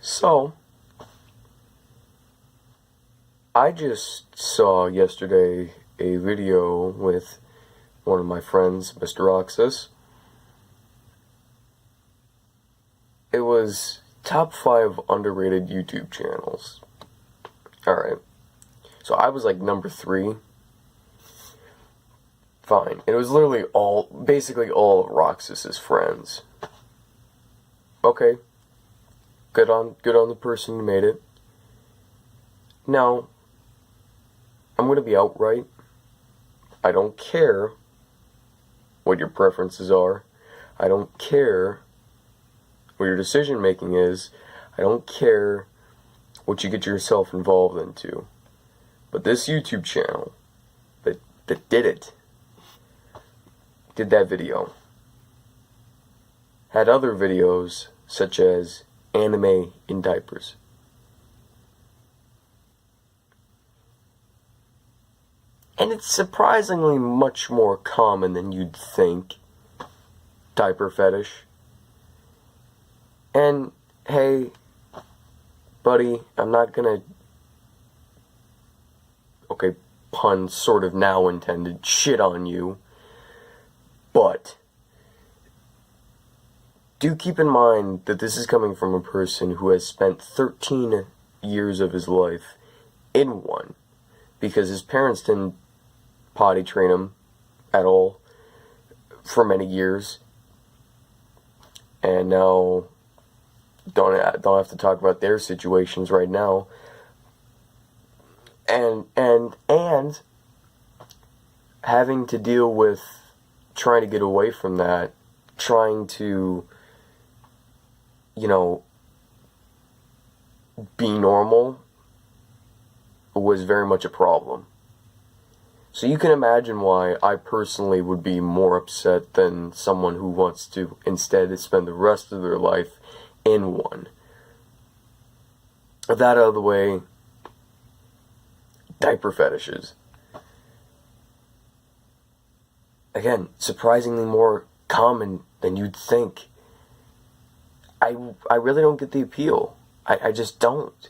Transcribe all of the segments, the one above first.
So, I just saw yesterday a video with one of my friends, Mr. Roxas. It was top 5 underrated YouTube channels. Alright. So I was like number 3. Fine. It was literally basically all of Roxas's friends. Okay. Good on the person who made it. Now, I'm going to be outright. I don't care what your preferences are. I don't care what your decision making is. I don't care what you get yourself involved into. But this YouTube channel that did that video, had other videos such as anime in diapers. And it's surprisingly much more common than you'd think. Diaper fetish. And, hey, buddy, I'm not gonna... Okay, pun sort of now intended. Shit on you. But do keep in mind that this is coming from a person who has spent 13 years of his life in one. Because his parents didn't potty train him at all for many years. And now don't have to talk about their situations right now. And having to deal with trying to get away from that, trying to, be normal was very much a problem. So you can imagine why I personally would be more upset than someone who wants to instead spend the rest of their life in one. With that out of the way, diaper fetishes. Again, surprisingly more common than you'd think. I really don't get the appeal. I just don't.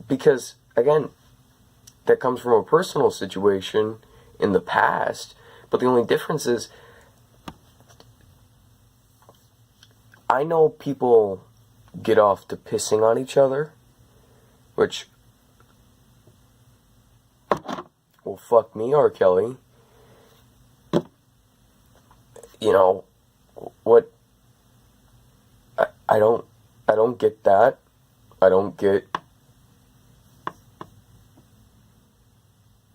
Because, again, that comes from a personal situation in the past, but the only difference is I know people get off to pissing on each other, which, well, fuck me, R. Kelly. What, I don't get that. I don't get,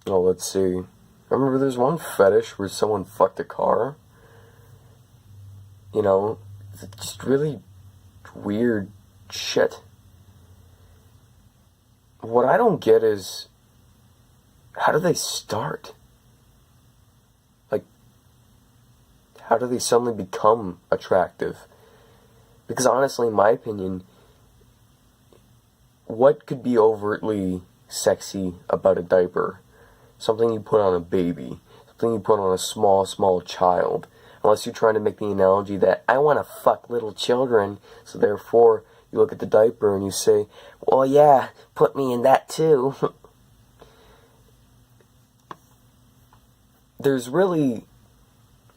let's see. I remember there's one fetish where someone fucked a car. It's just really weird shit. What I don't get is, how do they start? How do they suddenly become attractive? Because honestly, in my opinion, what could be overtly sexy about a diaper? Something you put on a baby. Something you put on a small child. Unless you're trying to make the analogy that I want to fuck little children, so therefore you look at the diaper and you say, well, yeah, put me in that too. There's really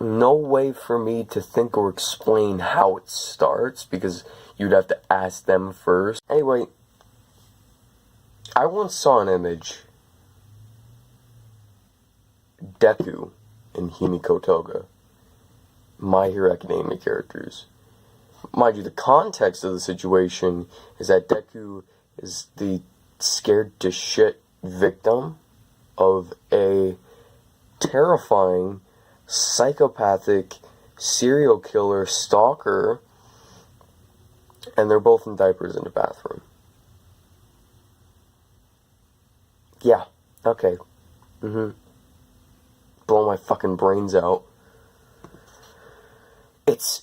no way for me to think or explain how it starts, because you'd have to ask them first. Anyway, I once saw an image. Deku and Himiko Toga, My Hero Academia characters. Mind you, the context of the situation is that Deku is the scared to shit victim of a terrifying, psychopathic serial killer stalker, and they're both in diapers in the bathroom. Yeah, okay. Blow my fucking brains out. It's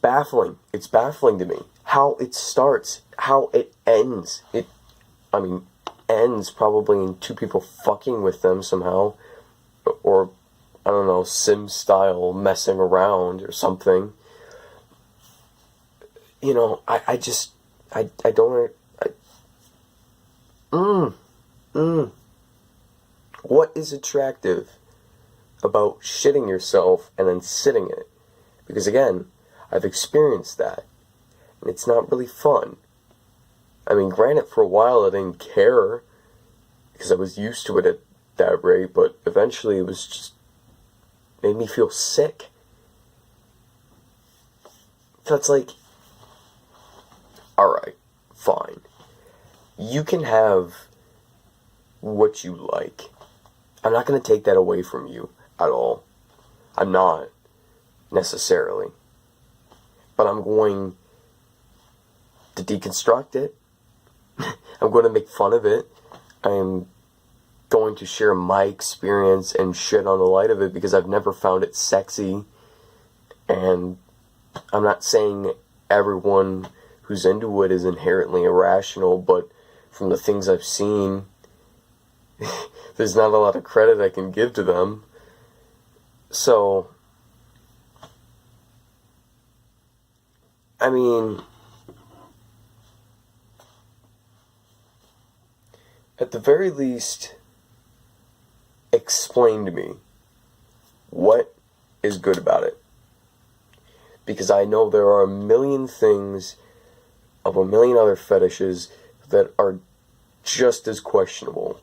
baffling. It's baffling to me. How it starts, how it ends. Ends probably in two people fucking with them somehow. Or, I don't know, Sim style messing around or something. you know, I just, I don't, what is attractive about shitting yourself and then sitting in it? Because again, I've experienced that, and it's not really fun. I mean, granted, for a while I didn't care, because I was used to it at that rate, but eventually it was just, made me feel sick. So it's like, alright, fine. You can have what you like. I'm not going to take that away from you at all. I'm not, necessarily. But I'm going to deconstruct it. I'm going to make fun of it. I am going to share my experience and shit on the light of it because I've never found it sexy. And I'm not saying everyone who's into it is inherently irrational, but from the things I've seen, there's not a lot of credit I can give to them. So, I mean, at the very least, explain to me what is good about it. Because I know there are a million things of a million other fetishes that are just as questionable.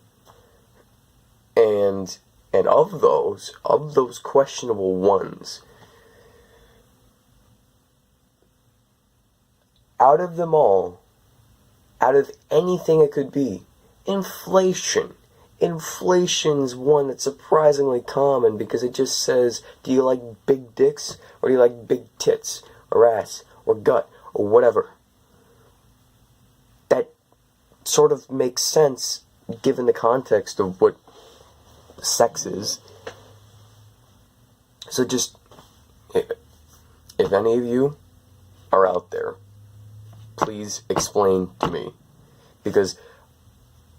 And of those questionable ones, out of them all, out of anything it could be, inflation. Inflation's one that's surprisingly common because it just says, do you like big dicks, or do you like big tits, or ass, or gut, or whatever. That sort of makes sense given the context of what sex is. So just, if any of you are out there, please explain to me, because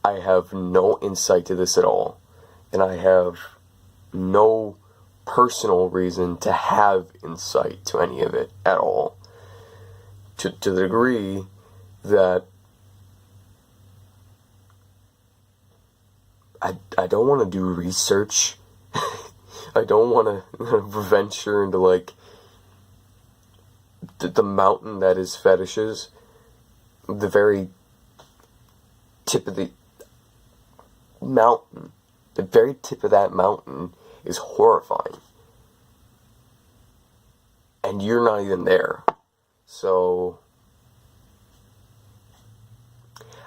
I have no insight to this at all, and I have no personal reason to have insight to any of it at all, to the degree that I don't want to do research. I don't want to venture into like the mountain that is fetishes. The very tip of the mountain. The very tip of that mountain is horrifying. And you're not even there. So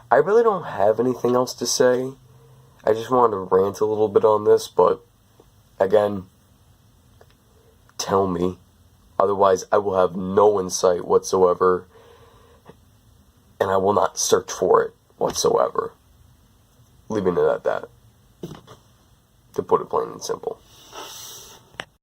I really don't have anything else to say. I just wanted to rant a little bit on this, but again, tell me. Otherwise, I will have no insight whatsoever, and I will not search for it whatsoever. Leaving it at that, to put it plain and simple.